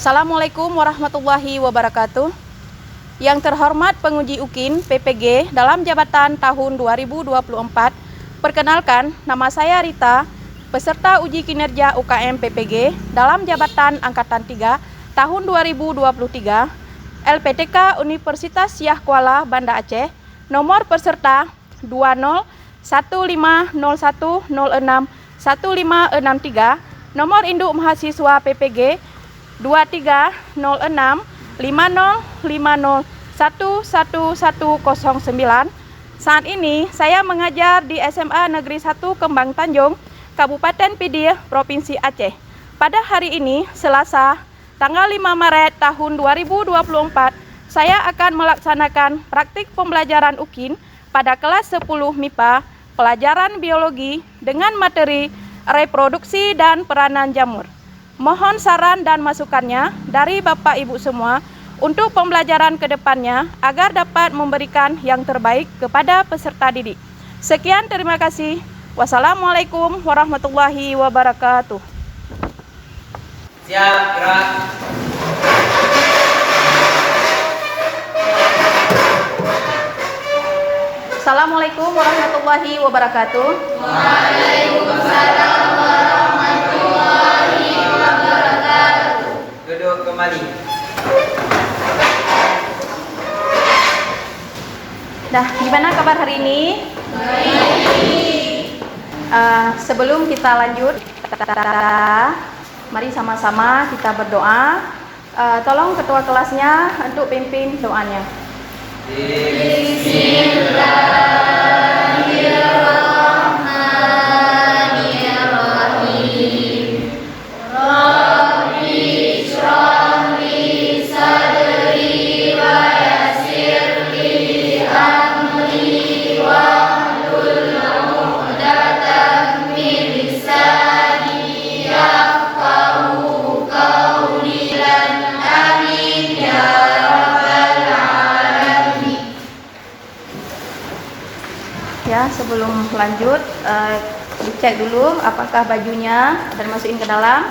Assalamualaikum warahmatullahi wabarakatuh. Yang terhormat penguji UKIN PPG dalam jabatan tahun 2024, perkenalkan nama saya Rita, peserta uji kinerja UKM PPG dalam jabatan Angkatan 3 tahun 2023, LPTK Universitas Siah Kuala Banda Aceh, nomor peserta 201501061563, nomor induk mahasiswa PPG 230650501109. Saat ini saya mengajar di SMA Negeri 1 Kembang Tanjung, Kabupaten Pidi, Provinsi Aceh. Pada hari ini, Selasa, tanggal 5 Maret tahun 2024, saya akan melaksanakan praktik pembelajaran UKIN pada kelas 10 MIPA, pelajaran biologi dengan materi reproduksi dan peranan jamur. Mohon saran dan masukannya dari Bapak Ibu semua untuk pembelajaran ke depannya agar dapat memberikan yang terbaik kepada peserta didik. Sekian, terima kasih. Wassalamualaikum warahmatullahi wabarakatuh. Siap, gerak. Assalamualaikum warahmatullahi wabarakatuh. Waalaikumsalam warahmatullahi wabarakatuh. Duduk kembali. Dah, gimana kabar hari ini? Baik. Sebelum kita lanjut, mari sama-sama kita berdoa. Tolong ketua kelasnya untuk pimpin doanya. Bismillahirrahmanirrahim. Rabbi shrah li sadri wa yassir li amri wahlul 'uqdatam min lisani yafqahu qawli. Amin ya rabbal alamin. Ya, sebelum lanjut, dicek dulu apakah bajunya dan masukin ke dalam.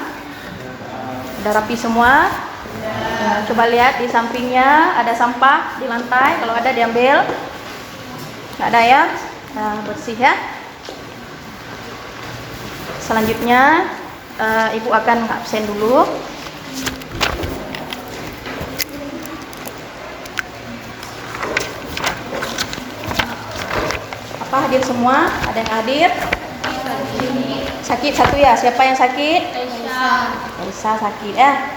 Udah rapi semua? Ya, coba lihat di sampingnya ada sampah di lantai, kalau ada diambil. Nggak ada ya? Nah, bersih ya. Selanjutnya Ibu akan absen dulu. Apa, hadir semua? Ada yang hadir? Sakit satu ya? Siapa yang sakit? Aisyah sakit ya?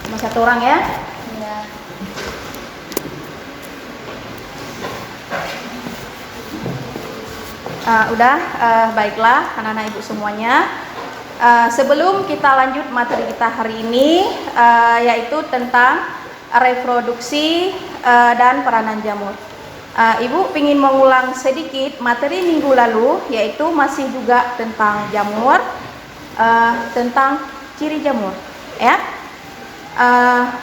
Cuma satu orang ya? Baiklah anak-anak ibu semuanya. Sebelum kita lanjut materi kita hari ini, yaitu tentang reproduksi dan peranan jamur. Ibu ingin mengulang sedikit materi minggu lalu, yaitu masih juga tentang jamur, tentang ciri jamur. Ya,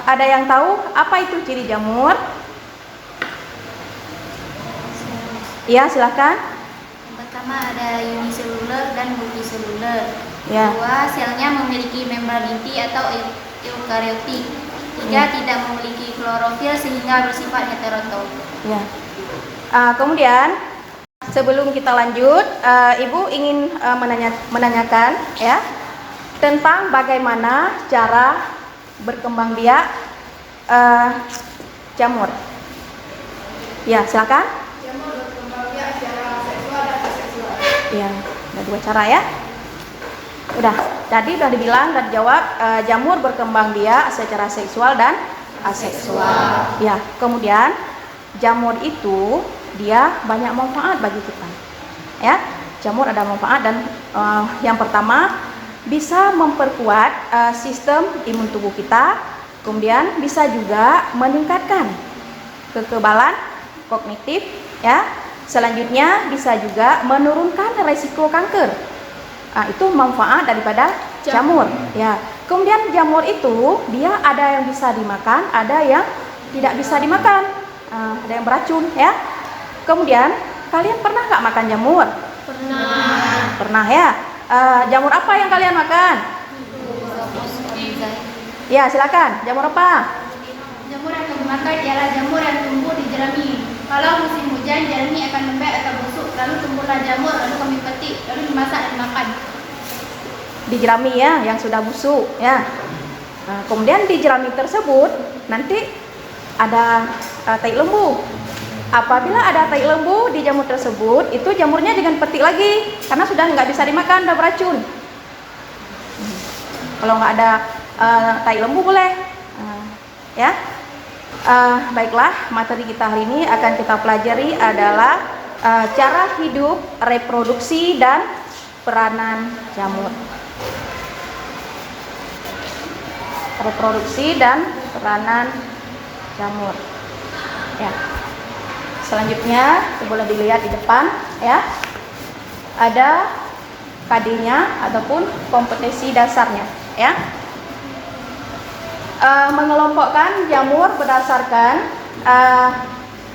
ada yang tahu apa itu ciri jamur? Ya, silakan. Pertama ada uniseluler dan multiseluler. Ya. Kedua, selnya memiliki membran inti atau eukariotik. Tiga, tidak memiliki klorofil sehingga bersifat heterotrof. Ya. Kemudian sebelum kita lanjut, Ibu ingin menanyakan ya tentang bagaimana cara berkembang biak jamur. Ya, silakan. Jamur berkembang biak secara seksual dan aseksual. Ya, ada dua cara ya. Udah, tadi udah dibilang dan dijawab, jamur berkembang biak secara seksual dan aseksual. Ya, kemudian jamur itu dia banyak manfaat bagi kita. Ya, jamur ada manfaat dan yang pertama bisa memperkuat sistem imun tubuh kita, kemudian bisa juga meningkatkan kekebalan kognitif. Ya, selanjutnya bisa juga menurunkan resiko kanker. Itu manfaat daripada jamur. Ya, kemudian jamur itu dia ada yang bisa dimakan, ada yang tidak bisa dimakan. Ada yang beracun ya. Kemudian kalian pernah nggak makan jamur? Pernah. Pernah ya. Jamur apa yang kalian makan? Ya, silakan. Jamur apa? Jamur yang memakai ialah jamur yang tumbuh di jerami. Kalau musim hujan, jerami akan lembek atau busuk. Lalu tumbuhlah jamur, lalu kami petik, lalu dimasak dan makan. Di jerami ya, yang sudah busuk ya. Nah, kemudian di jerami tersebut nanti ada tai lembu. Apabila ada tai lembu di jamur tersebut, itu jamurnya jangan petik lagi karena sudah nggak bisa dimakan, udah beracun. Kalau nggak ada tai lembu boleh, ya. Baiklah, materi kita hari ini akan kita pelajari adalah cara hidup, reproduksi dan peranan jamur. Reproduksi dan peranan jamur. Ya. Selanjutnya boleh dilihat di depan, ya. Ada KD-nya ataupun kompetensi dasarnya, ya. Mengelompokkan jamur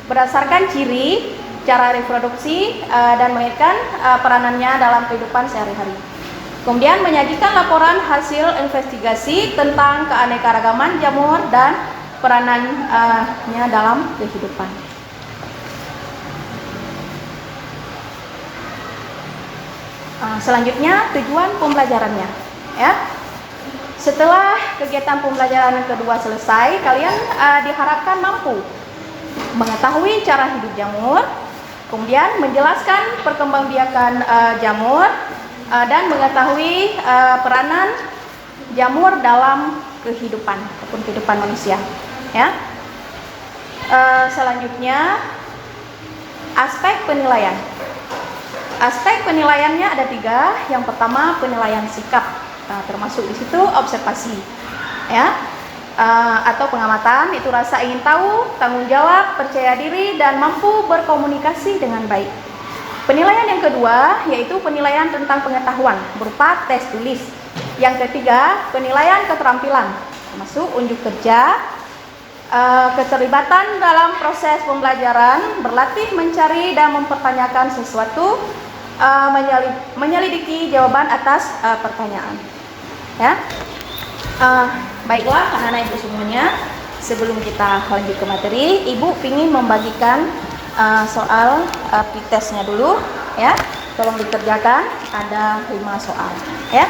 berdasarkan ciri, cara reproduksi dan mengaitkan peranannya dalam kehidupan sehari-hari. Kemudian menyajikan laporan hasil investigasi tentang keanekaragaman jamur dan peranannya dalam kehidupan. Selanjutnya tujuan pembelajarannya, ya. Setelah kegiatan pembelajaran kedua selesai, kalian diharapkan mampu mengetahui cara hidup jamur, kemudian menjelaskan perkembangbiakan jamur, dan mengetahui peranan jamur dalam kehidupan ataupun kehidupan manusia, ya. Selanjutnya aspek penilaian. Aspek penilaiannya ada 3. Yang pertama penilaian sikap, termasuk di situ observasi, ya, atau pengamatan. Itu rasa ingin tahu, tanggung jawab, percaya diri, dan mampu berkomunikasi dengan baik. Penilaian yang kedua yaitu penilaian tentang pengetahuan berupa tes tulis. Yang ketiga penilaian keterampilan, termasuk unjuk kerja, keterlibatan dalam proses pembelajaran, berlatih mencari dan mempertanyakan sesuatu, menyelidiki jawaban atas pertanyaan. Ya, baiklah anak-anak ibu semuanya, sebelum kita lanjut ke materi, ibu ingin membagikan soal pretestnya dulu, ya. Tolong dikerjakan, ada 5 soal, ya.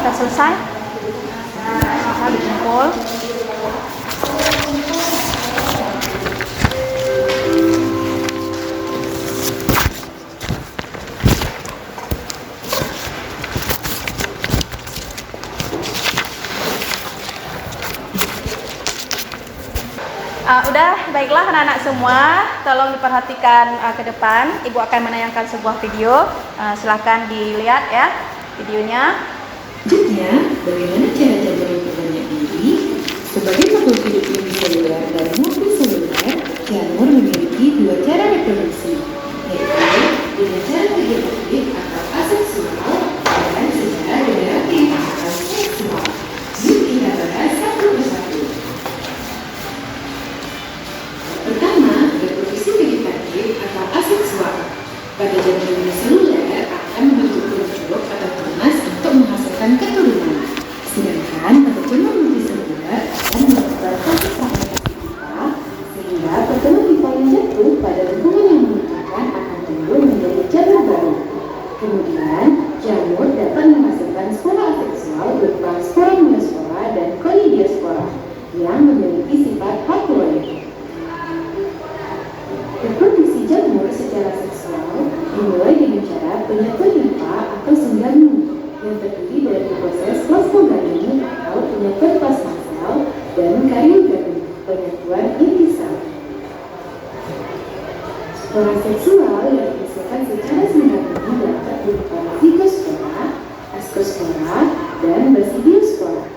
Sudah selesai? Sudah dikumpul. Udah, baiklah anak-anak semua, tolong diperhatikan ke depan. Ibu akan menayangkan sebuah video. Silahkan dilihat ya videonya. Selanjutnya, bagaimana cara jamur memperbanyak diri? Sebagai makhluk hidup uniseluler dan multiseluler, jamur memiliki 2 cara reproduksi, yaitu dengan cara vegetatif atau aseksual dan secara generatif atau seksual. Yuk kita bahas satu persatu. Pertama, reproduksi vegetatif atau aseksual. Pada jamur uniseluler akan membentuk telur atau tunas untuk menghasilkan keturunan. Sedangkan pada jamur multiseluler akan melakukan proses fragmentasi sehingga pertelur pipa yang jatuh pada lingkungan yang menentukan akan tumbuh menjadi jamur baru. Kemudian, jamur Spora seksual yang dihasilkan secara sembarangan dapat berupa zigospora, ascospora, dan basidiospora.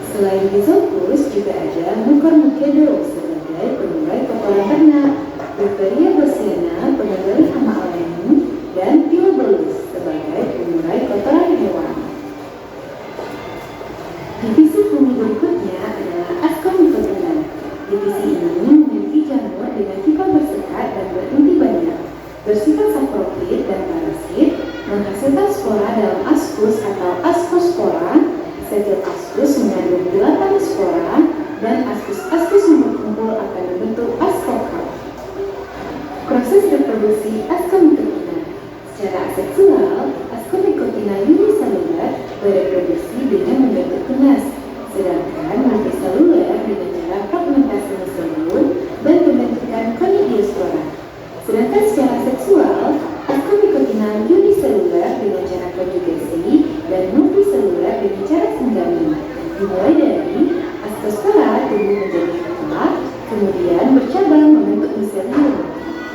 Selain rhizopus, juga ada Mucormucedon sebagai pengurai kotoran ternak, Bacteria Bosciana pengendali hama alami, dan Phyllobolus sebagai pengurai kotoran hewan. Divisi bumi berikutnya adalah Ascomycotina. Divisi ini memiliki jamur dengan tipe bersekat dan berinti banyak, bersifat saprofit dan parasit, menghasilkan spora dalam ascus atau ascospora. Setiap ascus mengandung 8 spora dan ascus-ascus yang berkumpul akan membentuk ascocarp. Proses reproduksi Ascomycotina. Secara aseksual, Ascomycotina uniselular bereproduksi dengan membentuk tunas, sedangkan multiseluler dengan cara fragmentasi mesozoom dan pembentukan conidiospora. Sedangkan secara seksual, Ascomycotina uniselular dengan cara konjugasi dan multiseluler dengan cara senggami. Dimulai dari ascospora tumbuh menjadi kepak, kemudian bercabang membentuk miselium.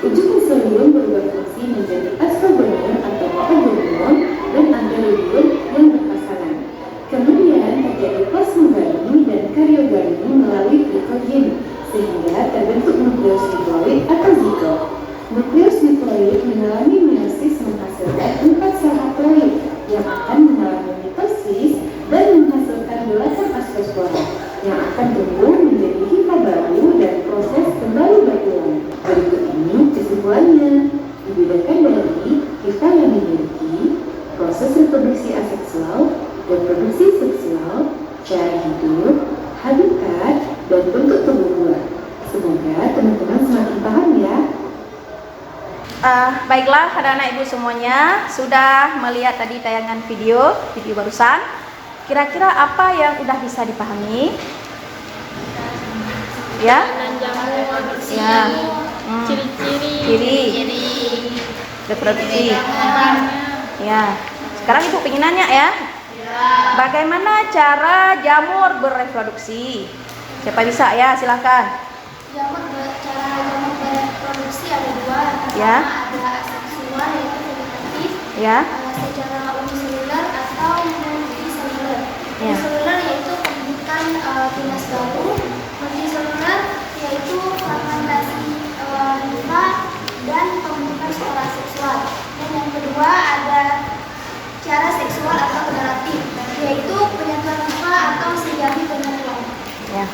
Ujung miselium berubah fungsi menjadi astrogonium atau ogonium dan anterodium yang berpasangan. Kemudian terjadi plasmogami dan karyogami melalui glikogeni, sehingga terbentuk nukleus diploid atau zigot. Nukleus diploid mengalami meiosis menghasilkan 4 sel haploid yang akan mengalami mitosis dan menghasilkan 8 ascospora yang akan tumbuh menjadi hifa baru dan proses kembali berulang. Berikut ini kesimpulannya, dibedakan dari hifa yang memiliki proses reproduksi aseksual, reproduksi seksual, cara hidup, habitat, dan bentuk tubuh buah. Semoga teman-teman semakin paham ya. Baiklah anak-anak ibu semuanya, sudah melihat tadi tayangan video barusan. Kira-kira apa yang udah bisa dipahami? Ya? Ya. Ciri reproduksi. Ya. Sekarang ibu pengen nanya ya. Bagaimana cara jamur bereproduksi? Siapa bisa ya? Silakan. Cara jamur bereproduksi ada dua. Ya. Ada aseksual yaitu vegetatif. Ya. Secara uniseluler atau multiseluler. Ya. Uniseluler yaitu pembentukan tunas baru. Multiseluler yaitu fragmentasi hifa dan pembentukan spora seksual. Dan yang kedua ada cara seksual atau generatif, yaitu penyatuan hifa atau senggami penyatuan. Ya.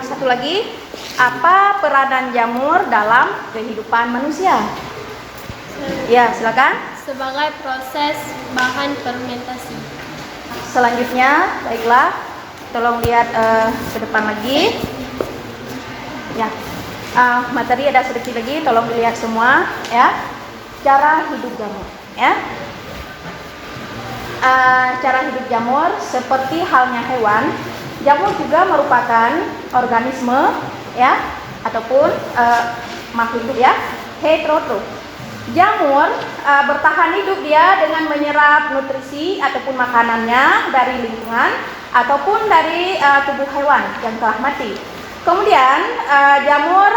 Satu lagi, apa peranan jamur dalam kehidupan manusia? Ya, silakan. Sebagai proses bahan fermentasi. Selanjutnya, baiklah, tolong lihat ke depan lagi. Ya, materi ada sedikit lagi, tolong dilihat semua. Ya, cara hidup jamur. Ya, cara hidup jamur seperti halnya hewan. Jamur juga merupakan organisme, ya, ataupun makhluk hidup ya, heterotrof. Jamur bertahan hidup dia dengan menyerap nutrisi ataupun makanannya dari lingkungan ataupun dari tubuh hewan yang telah mati. Kemudian jamur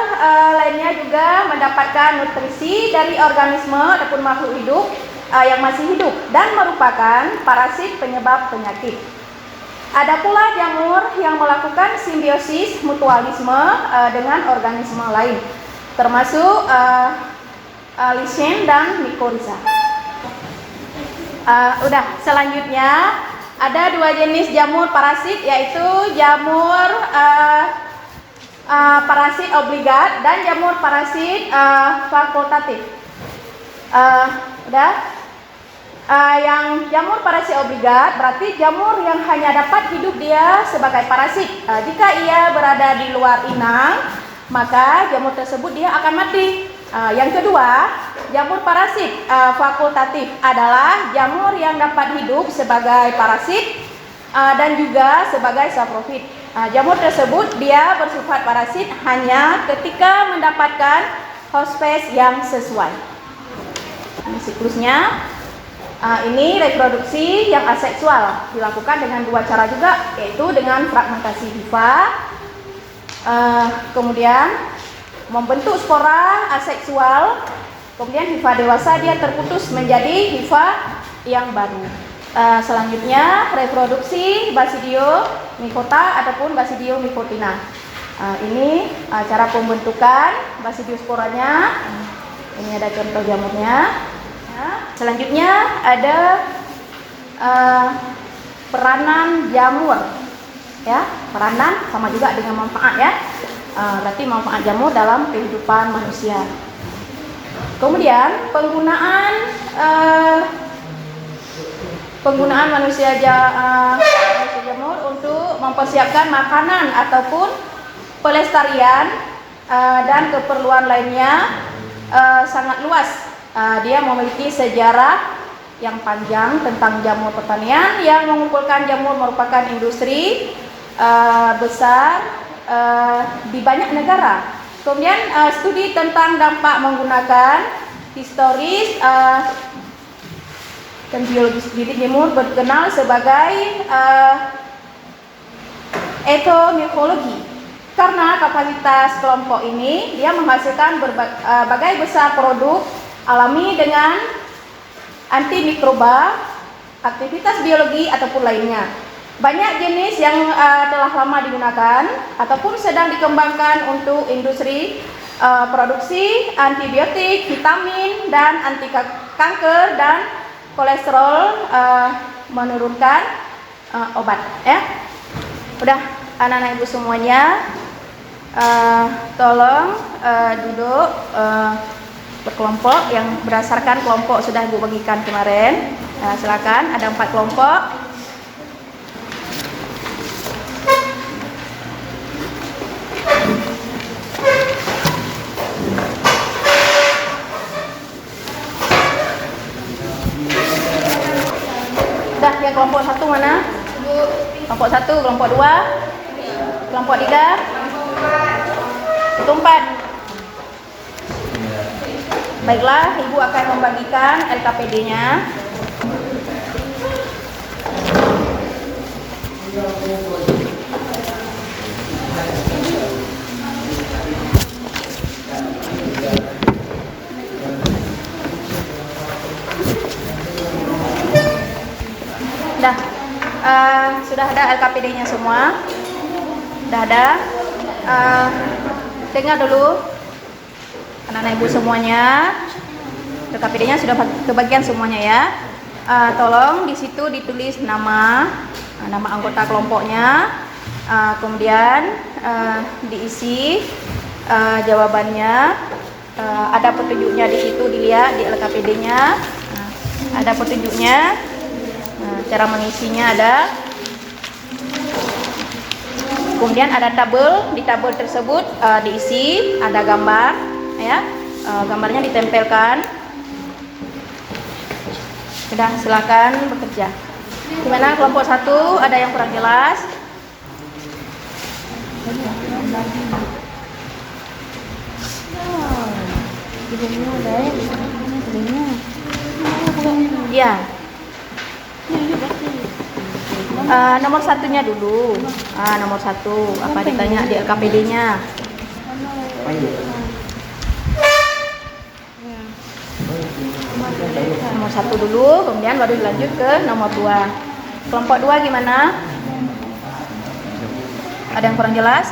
lainnya juga mendapatkan nutrisi dari organisme ataupun makhluk hidup yang masih hidup dan merupakan parasit penyebab penyakit. Ada pula jamur yang melakukan simbiosis mutualisme dengan organisme lain, termasuk lichen dan mycorrhiza. Udah, selanjutnya ada dua jenis jamur parasit, yaitu jamur parasit obligat dan jamur parasit fakultatif. Udah. Yang jamur parasit obligat berarti jamur yang hanya dapat hidup dia sebagai parasit. Jika ia berada di luar inang, maka jamur tersebut dia akan mati. Yang kedua, jamur parasit fakultatif adalah jamur yang dapat hidup sebagai parasit dan juga sebagai saprofit. Jamur tersebut dia bersifat parasit hanya ketika mendapatkan host space yang sesuai. Ini siklusnya. Ini reproduksi yang aseksual dilakukan dengan dua cara juga, yaitu dengan fragmentasi hifa Kemudian membentuk spora aseksual. Kemudian hifa dewasa dia terputus menjadi hifa yang baru. Selanjutnya reproduksi Basidio micota ataupun Basidio micotina. Ini cara pembentukan basidiosporanya. Ini ada contoh jamurnya. Selanjutnya ada peranan jamur. Ya, peranan sama juga dengan manfaat ya. Berarti manfaat jamur dalam kehidupan manusia. Kemudian penggunaan manusia jamur untuk mempersiapkan makanan ataupun pelestarian dan keperluan lainnya sangat luas. Dia memiliki sejarah yang panjang tentang jamur pertanian yang mengumpulkan jamur merupakan industri besar di banyak negara. Kemudian studi tentang dampak menggunakan historis dan biologis bibit jamur berkenal sebagai etomorfologi. Karena kapasitas kelompok ini dia menghasilkan berbagai besar produk alami dengan antimikroba, aktivitas biologi ataupun lainnya. Banyak jenis yang telah lama digunakan ataupun sedang dikembangkan untuk industri produksi antibiotik, vitamin dan anti kanker dan kolesterol, menurunkan obat ya. Udah anak-anak ibu semuanya, tolong duduk berkelompok yang berdasarkan kelompok sudah ibu bagikan kemarin. Silakan, ada 4 kelompok. Dah, yang kelompok 1 mana? Kelompok 1, kelompok 2, kelompok 3, itu 4. Baiklah, ibu akan membagikan LKPD-nya. Sudah ada LKPD-nya semua. Sudah ada. Dengar dulu anak-anak ibu semuanya. LKPD-nya sudah kebagian semuanya ya. Tolong di situ ditulis nama anggota kelompoknya. Kemudian diisi jawabannya. Ada petunjuknya di situ, dilihat di LKPD-nya. Ada petunjuknya. Cara mengisinya ada. Kemudian ada tabel, di tabel tersebut diisi, ada gambar ya. Gambarnya ditempelkan. Sudah, silakan bekerja. Gimana kelompok 1, ada yang kurang jelas? Ya. Nomor 1-nya dulu. Nomor 1 apa ditanya di LKPD-nya? Nomor 1 dulu, kemudian baru dilanjut ke nomor 2. Kelompok 2 gimana? Ada yang kurang jelas?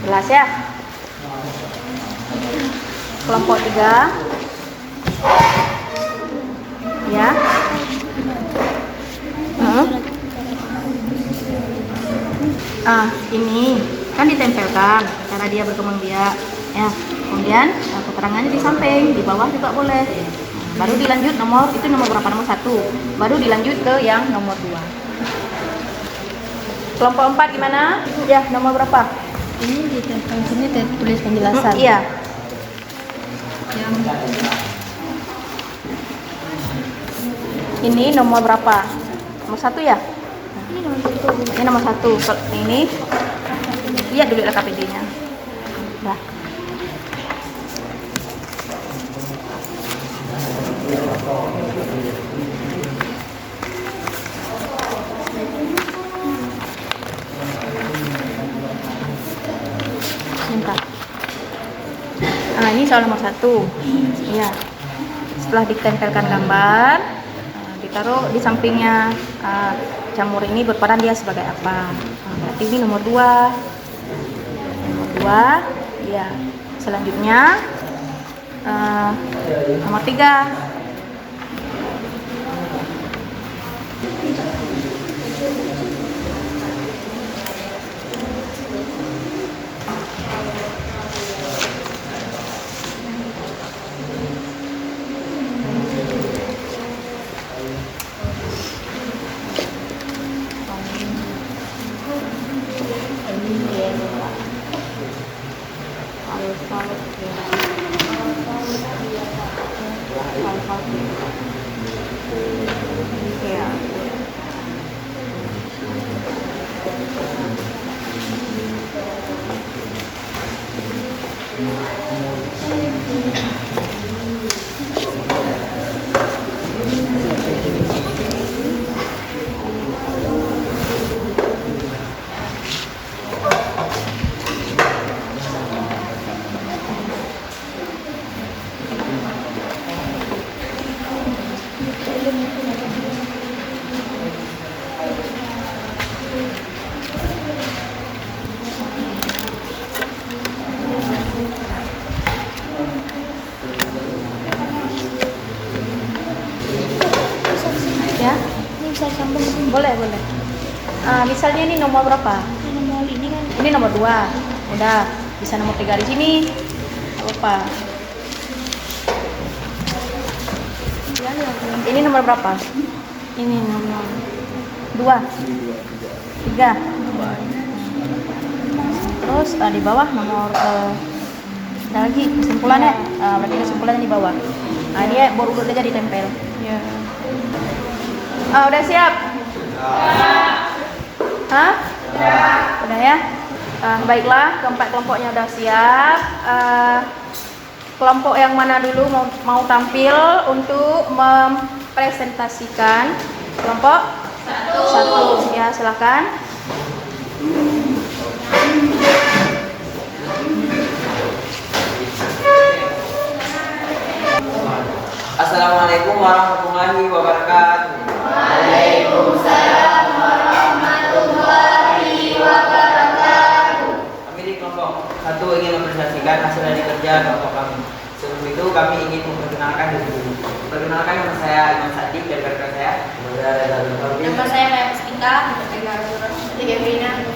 Jelas ya? Kelompok 3. Ya. Ini kan ditempelkan cara dia berkembang biak ya. Kemudian keterangannya di samping, di bawah juga boleh. Baru dilanjut nomor berapa? Nomor 1. Baru dilanjut ke yang nomor 2. Kelompok 4 gimana? Ya, nomor berapa? Ini ditempel sini tulis penjelasan. Iya. Ini nomor berapa? Nomor 1 ya? Ini nomor 1. Ini lihat dulu LKPD-nya. Dah. Ini soal nomor 1. Iya. Setelah ditempelkan gambar, ditaruh di sampingnya jamur ini berperan dia sebagai apa. Berarti ini nomor 2. Nomor 2. Ya. Selanjutnya nomor 3. Ya, Ini bisa sambung boleh. Misalnya ini nomor berapa? nomor ini kan. Ini nomor 2. Udah, bisa nomor 3 di sini. Gak apa. Ini nomor berapa? Ini nomor 2. 3. Terus di bawah nomor ada lagi kesimpulannya. Berarti kesimpulannya di bawah. Nah, dia baru aja ditempel. Ya. Udah siap? Hah? Udah ya? Baiklah, keempat kelompoknya udah siap. Kelompok yang mana dulu mau tampil untuk mempresentasikan? Kelompok 1. Ya, silakan. Assalamualaikum warahmatullahi wabarakatuh. Kami di kelompok 1 ingin mempresentasikan hasil dari kerja kelompok kami. Sebelum itu kami ingin memperkenalkan diri dulu. Perkenalkan, nama saya Imam Sadik dan rekan saya. Nama saya Maya Puspita,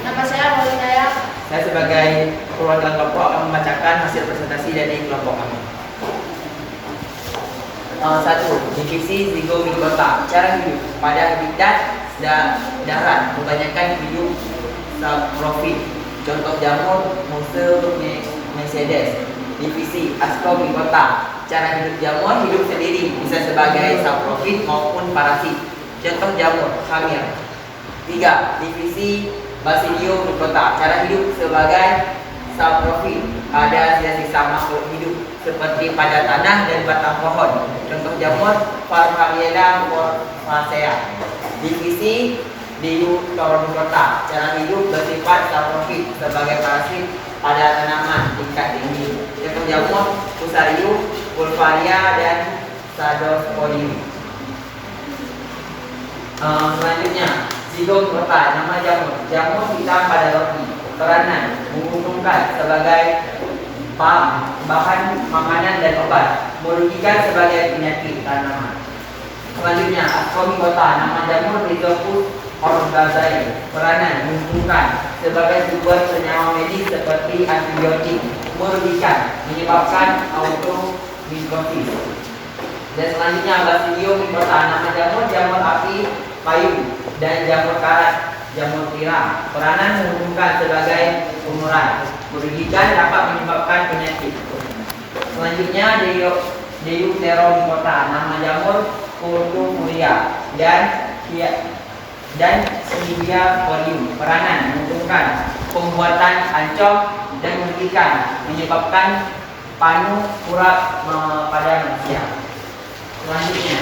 nama saya Maulidaya. Saya sebagai perwakilan kelompok akan membacakan hasil presentasi dari kelompok kami. 1. Divisi zigomikota. Cara hidup pada habitat darat kebanyakan hidup saprofit. Contoh jamur Mussel Mercedes. Divisi ascomicota. Cara hidup jamur hidup sendiri, bisa sebagai saprofit maupun parasit. Contoh jamur Hamir. 3. Divisi Basidiomycota. Cara hidup sebagai saprofit. Ada sisa-sisa makhluk hidup seperti pada tanah dan batang pohon. Contoh jamur Farfariella morphacea. Divisi Deuteromycota. Cara hidup bersifat saprofit sebagai parasit pada tanaman tingkat tinggi. Contoh jamur Fusarium, Pulvaria dan Sadosporium. Selanjutnya zigomycota. Nama jamur hitam pada roti. Peranan menguntungkan sebagai bahan makanan dan obat, merugikan sebagai penyakit tanaman. Selanjutnya ascomicota. Nama jamur Rhizopus organzae. Peranan menguntungkan sebagai sumber senyawa medis seperti antibiotik, merugikan, menyebabkan automikosis. Dan selanjutnya Basidiomycota. Nama jamur api payung dan jamur karat, jamur tiram. Peranan menguntungkan sebagai umuran, merugikan, dapat menyebabkan penyakit. Selanjutnya Deuteromycota. Nama jamur Purpurea dan Sylviaphorium. Peranan menguntungkan, pembuatan ancong dan merugikan, menyebabkan panu kurap pada manusia. Selanjutnya,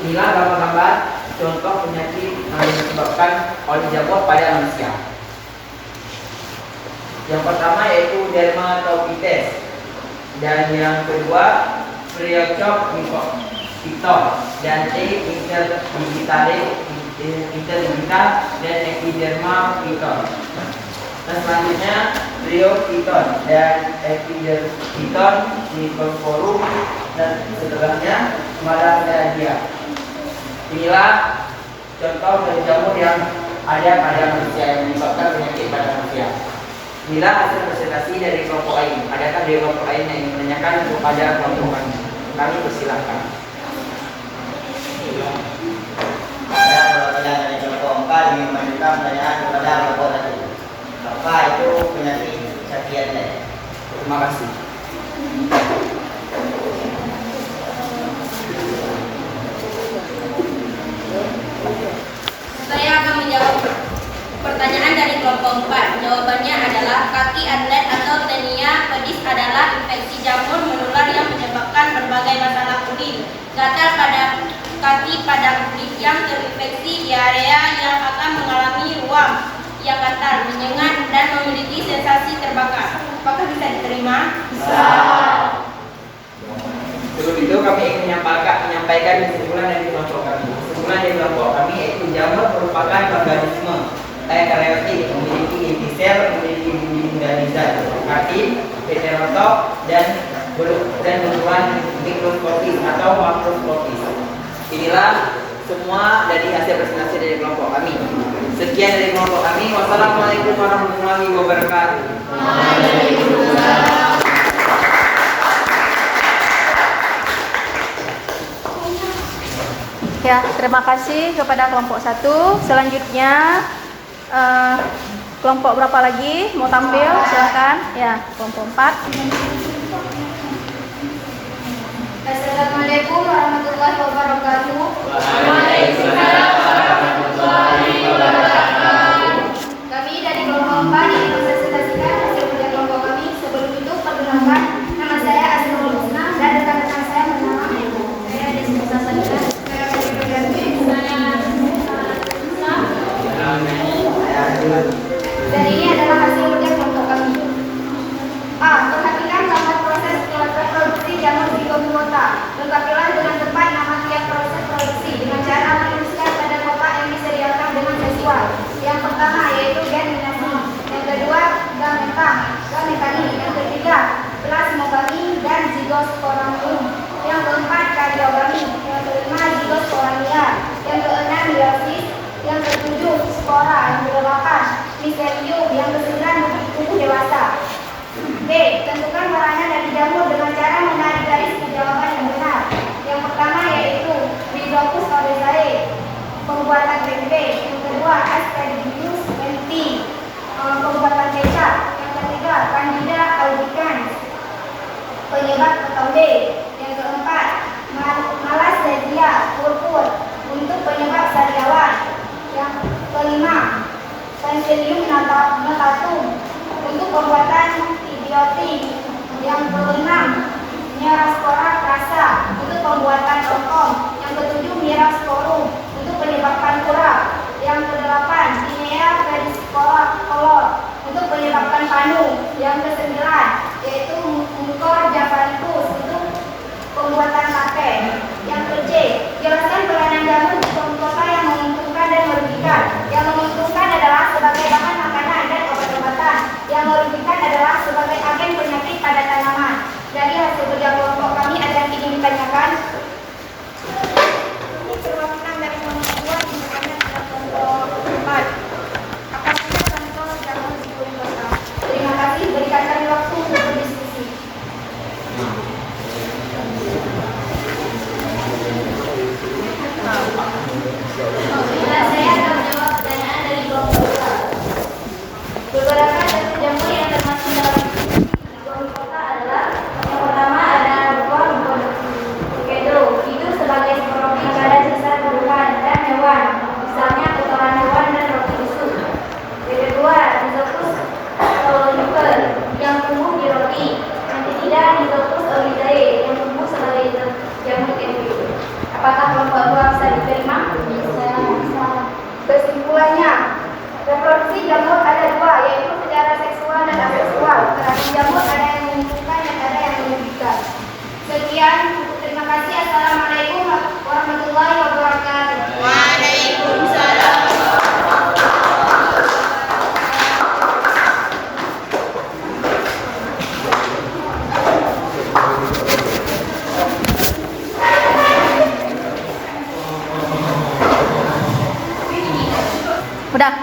inilah gambar-gambar contoh penyakit yang disebabkan oleh jamur pada manusia. Yang pertama yaitu dermatopites. Dan yang kedua, Priocop Victor dan T interdigital dan epiderma Victor. Dan selanjutnya Priocop dan epiderma Nicoforum dan setelahnya Malaria. Inilah contoh dari jamur yang ada pada manusia yang menyebabkan penyakit pada manusia. Inilah hasil presentasi dari kelompok lain. Adakah dari kelompok lain yang ingin menanyakan kepada kelompok kami? Kami persilahkan. Saya perwakilan dari kelompok 4 ingin mengajukan pertanyaan kepada kelompok tadi. Apa itu penyakit Sakiaden? Terima kasih. Saya akan menjawab pertanyaan dari kelompok 4. Jawabannya adalah kaki atlet atau tenia pedis adalah infeksi jamur menular yang menyebabkan berbagai masalah kulit, gatal pada kaki pada kulit yang terinfeksi, diarea yang akan mengalami ruam yang gatal, menyengat dan memiliki sensasi terbakar. Apakah bisa diterima? Bisa. Sebelum itu kami ingin menyampaikan kesimpulan dari kelompok kami. Kesimpulan dari kelompok kami yaitu jamur merupakan organisme eukariotik, memiliki inti sel, memiliki dinding dan zat aktif, heterotop dan benturan mikroskopis atau makroskopis. Inilah semua dari hasil presentasi dari kelompok kami. Sekian dari kelompok kami. Wassalamualaikum warahmatullahi wabarakatuh. Ya, terima kasih kepada kelompok 1. Selanjutnya kelompok berapa lagi mau tampil? Silakan. Ya, kelompok 4. Assalamualaikum warahmatullahi wabarakatuh. Waalaikumsalam warahmatullahi wabarakatuh. Kami dari kelompok 4 ingin mempresentasikan hasil kerja kelompok kami. Sebelum itu perkenalkan, nama saya Asrul Husna dan rekan-rekan saya bernama saya Desmita Salina. Dan ini adalah hasil kerja kelompok kami. A. Perhatikan gambar proses produksi jamur zigogota. Lengkapilah dengan tepat nama tiap proses produksi dengan cara menuliskan pada kotak yang disediakan dengan sesuai. Yang pertama yaitu germinasi, yang kedua gametani, yang ketiga plasmogami dan zigosporangium, yang keempat kardiogami, yang kelima zigosporangia, yang keenam meiosis, yang ketujuh spora, yang kedelapan miselium, yang kesembilan tubuh dewasa. B. Tentukan peranan dari jamur dengan cara menarik garis ke jawaban yang benar. Yang pertama yaitu Rhizopus fabaceae, pembuatan tempe. Yang kedua Aspergillus menthe, pembuatan kecap. Yang ketiga Candida albicans, penyebab ketombe. Yang keempat Malassezia purpur, untuk penyebab sariawan. Yang kelima Penicillium notatum, untuk pembuatan antibiotik. Yang keenam Neuraspora crassa, untuk pembuatan rongkong. Yang ketujuh Mirasporum, untuk penyebabkan kurap. Yang kedelapan Tinea pedicellor, untuk penyebabkan panu. Yang kesembilan yaitu Mucor javanicus, untuk pembuatan tape. Yang ke-C, jelaskan peranan jamur di kota yang menguntungkan dan merugikan. Yang menguntungkan adalah sebagai bahan makanan dan obat-obatan. Yang merugikan adalah sebagai agen penyakit pada tanaman. Dari hasil kerja kelompok kami ada yang ingin ditanyakan? Ini perwakilan dari kelompok 2 di mana ada kelompok 4.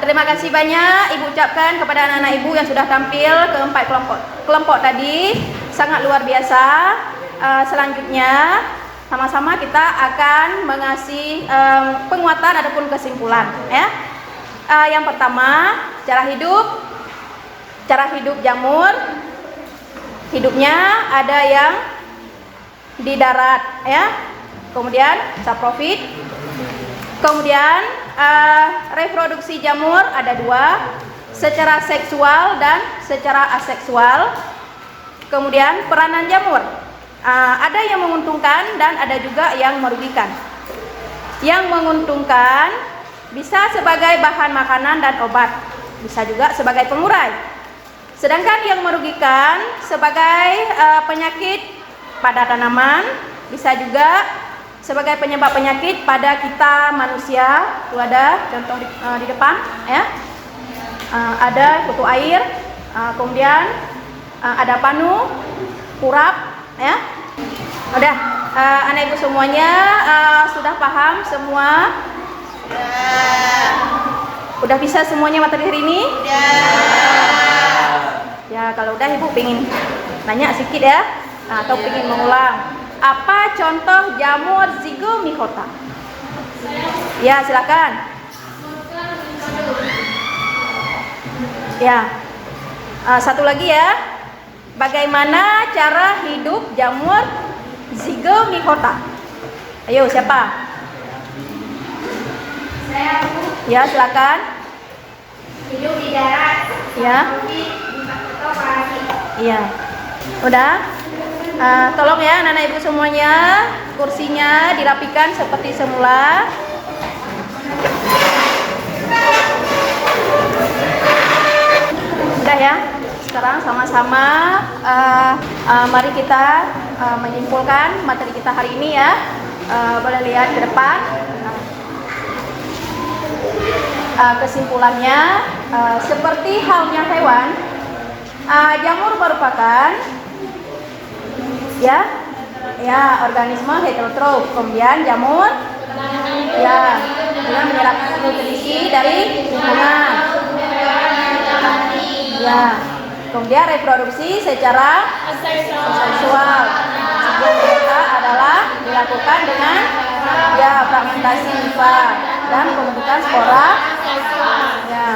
Terima kasih banyak Ibu ucapkan kepada anak-anak Ibu yang sudah tampil ke 4 kelompok tadi. Sangat luar biasa. Selanjutnya sama-sama kita akan mengasih penguatan ataupun kesimpulan ya. Yang pertama, cara hidup jamur. Hidupnya ada yang di darat ya. Kemudian saprofit. Kemudian reproduksi jamur ada 2, secara seksual dan secara aseksual. Kemudian peranan jamur ada yang menguntungkan dan ada juga yang merugikan. Yang menguntungkan bisa sebagai bahan makanan dan obat, bisa juga sebagai pengurai. Sedangkan yang merugikan sebagai penyakit pada tanaman, bisa juga sebagai penyebab penyakit pada kita manusia. Itu ada contoh di depan ya. Ada kutu air, kemudian ada panu, kurap ya. Udah, anak ibu semuanya sudah paham semua? Udah bisa semuanya materi hari ini? Ya, kalau udah ibu pengen nanya sedikit ya, atau pengen mengulang. Apa contoh jamur zygomycota? Ya, silakan. Ya, satu lagi ya. Bagaimana cara hidup jamur zygomycota? Ayo, siapa? Saya Ya, silakan. hidup di darat. Ya. Atau parasit. Iya. Udah? Tolong ya anak-anak ibu semuanya, kursinya dirapikan seperti semula. Udah ya. Sekarang sama-sama mari kita menyimpulkan materi kita hari ini ya. Boleh lihat ke depan. Kesimpulannya, seperti halnya hewan, jamur merupakan ya organisme heterotrof. Kemudian jamur ya dia menyerap nutrisi dari lingkungan. Ya, kemudian reproduksi secara seksual. Zygomycota adalah dilakukan dengan ya fragmentasi limfa dan pembentukan spora ya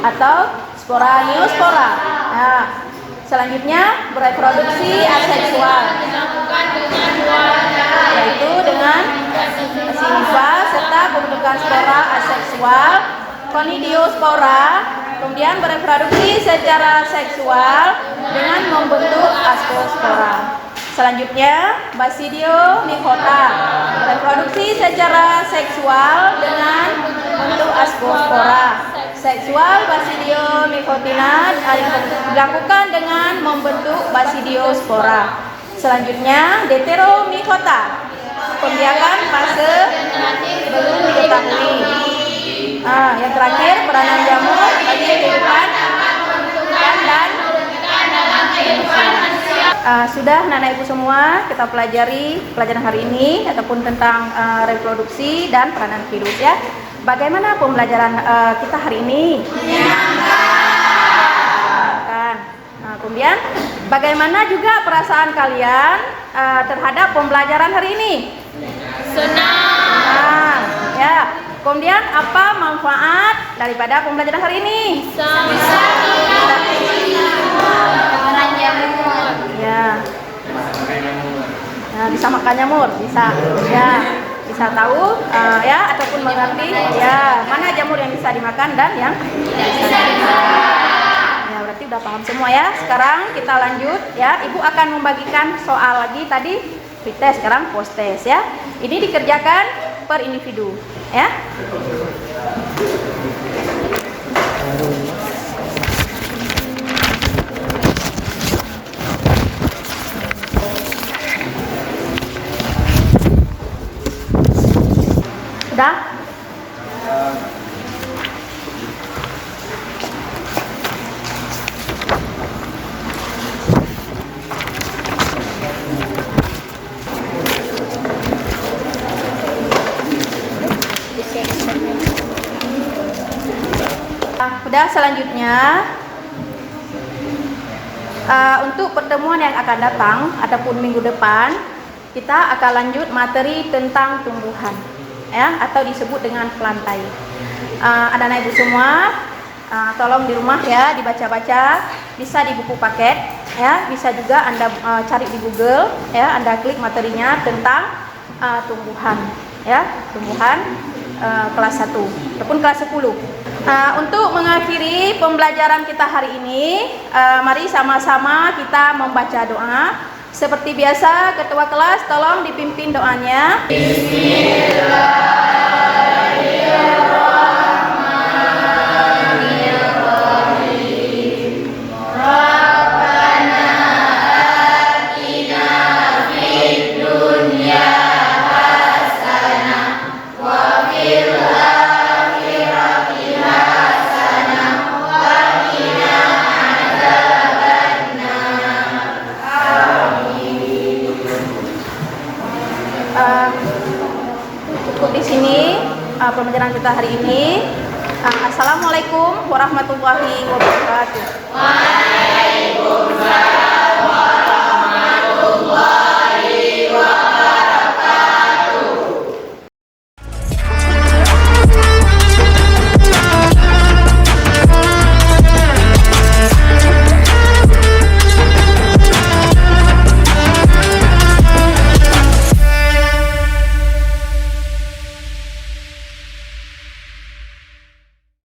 atau spora neospora. Nah, selanjutnya bereproduksi aseksual, yaitu dengan limfa serta pembentukan spora aseksual konidiospora. Kemudian bereproduksi secara seksual dengan membentuk ascospora. Selanjutnya Basidiomycota bereproduksi secara seksual dengan bentuk ascospora. Seksual Basidiomycotina dilakukan dengan membentuk Basidiospora. Selanjutnya Deuteromycota, pembiakan fase belum diketahui. Yang terakhir peranan jamur bagi kehidupan dan sudah anak ibu semua kita pelajari pelajaran hari ini ataupun tentang reproduksi dan peranan virus ya. Bagaimana pembelajaran kita hari ini? Menyenangkan. Kemudian bagaimana juga perasaan kalian terhadap pembelajaran hari ini? Senang. Ya. Kemudian apa manfaat daripada pembelajaran hari ini? Ya. Nah, bisa makan jamur, bisa. Ya, bisa tahu ya ataupun mengerti ya mana jamur yang bisa dimakan dan yang tidak bisa dimakan. Ya, berarti udah paham semua ya. Sekarang kita lanjut ya. Ibu akan membagikan soal lagi tadi pretest, sekarang post test ya. Ini dikerjakan per individu ya. Sudah? Udah, selanjutnya untuk pertemuan yang akan datang ataupun minggu depan kita akan lanjut materi tentang tumbuhan, ya, atau disebut dengan plantae. Anak-anak ibu semua, tolong di rumah ya dibaca-baca, bisa di buku paket, ya, bisa juga Anda cari di Google, ya, Anda klik materinya tentang tumbuhan, ya, tumbuhan kelas 1 ataupun kelas 10. Untuk mengakhiri pembelajaran kita hari ini, mari sama-sama kita membaca doa. Seperti biasa, ketua kelas tolong dipimpin doanya. Cukup di sini pembelajaran kita hari ini. Assalamualaikum warahmatullahi wabarakatuh. Waalaikumsalam warahmatullahi